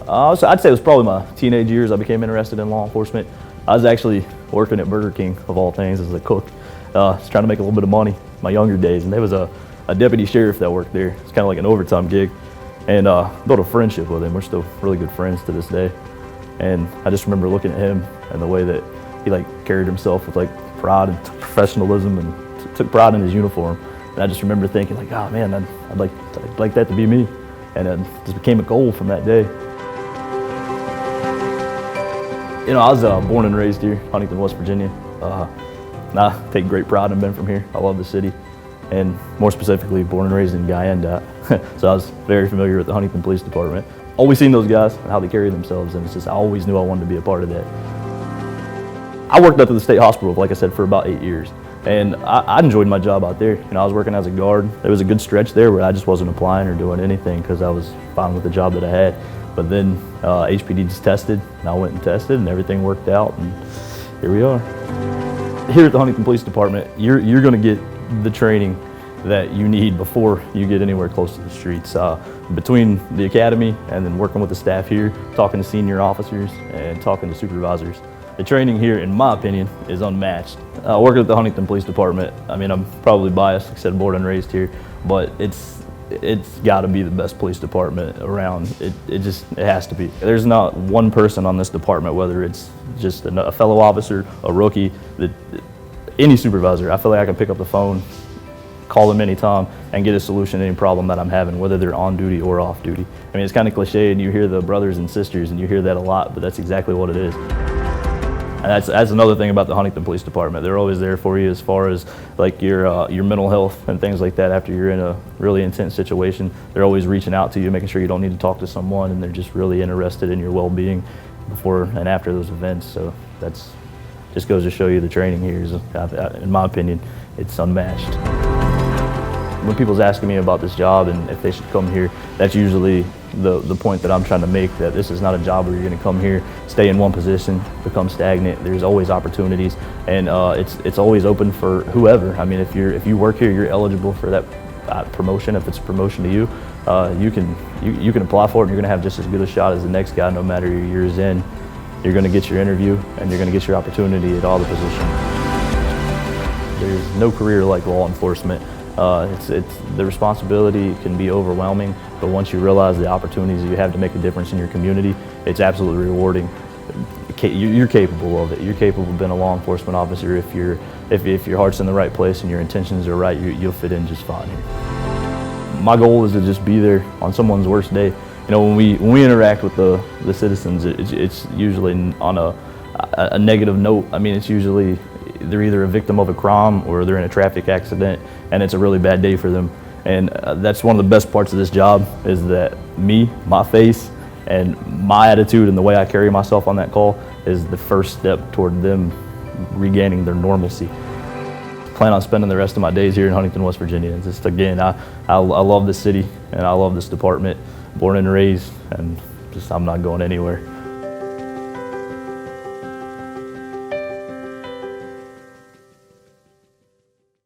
So I'd say it was probably my teenage years I became interested in law enforcement. I was actually working at Burger King, of all things, as a cook. Just trying to make a little bit of money in my younger days. And there was a deputy sheriff that worked there. It's kind of like an overtime gig. And built a friendship with him. We're still really good friends to this day. And I just remember looking at him and the way that he carried himself with pride and professionalism and took pride in his uniform. And I just remember thinking oh man, I'd like that to be me. And it just became a goal from that day. You know, I was born and raised here, Huntington, West Virginia. And I take great pride in being from here. I love the city, and more specifically, born and raised in Guyana. So I was very familiar with the Huntington Police Department. Always seen those guys and how they carry themselves, and it's just I always knew I wanted to be a part of that. I worked up at the state hospital, like I said, for about 8 years, and I enjoyed my job out there. You know, I was working as a guard. There was a good stretch there where I just wasn't applying or doing anything because I was fine with the job that I had. But then HPD just tested, and I went and tested, and everything worked out, and here we are. Here at the Huntington Police Department, you're going to get the training that you need before you get anywhere close to the streets. Between the academy and then working with the staff here, talking to senior officers and talking to supervisors, the training here, in my opinion, is unmatched. Working at the Huntington Police Department, I mean, I'm probably biased, like I said, born and raised here, but it's got to be the best police department around. It has to be. There's not one person on this department, whether it's just a fellow officer, a rookie, any supervisor, I feel like I can pick up the phone, call them anytime, and get a solution to any problem that I'm having, whether they're on duty or off duty. I mean, it's kind of cliche, and you hear the brothers and sisters, and you hear that a lot, but that's exactly what it is. And that's another thing about the Huntington Police Department. They're always there for you as far as your mental health and things like that. After you're in a really intense situation, they're always reaching out to you, making sure you don't need to talk to someone, and they're just really interested in your well-being before and after those events. So that's just goes to show you the training here is, in my opinion, it's unmatched. When people's asking me about this job and if they should come here, that's usually the point that I'm trying to make, that this is not a job where you're going to come here, stay in one position, become stagnant. There's always opportunities, and it's always open for whoever. I mean, if you work here, you're eligible for that promotion. If it's a promotion to you, you can apply for it, and you're going to have just as good a shot as the next guy, no matter your years in. You're going to get your interview, and you're going to get your opportunity at all the positions. There's no career like law enforcement. The responsibility can be overwhelming, but once you realize the opportunities you have to make a difference in your community, it's absolutely rewarding. You're capable of it. You're capable of being a law enforcement officer if your heart's in the right place and your intentions are right. You'll fit in just fine here. My goal is to just be there on someone's worst day. You know, when we interact with the citizens, it's usually on a negative note. I mean, it's usually they're either a victim of a crime or they're in a traffic accident, and it's a really bad day for them. And that's one of the best parts of this job, is that my face, and my attitude and the way I carry myself on that call is the first step toward them regaining their normalcy. I plan on spending the rest of my days here in Huntington, West Virginia. Just again, I love this city and I love this department. Born and raised, and I'm not going anywhere.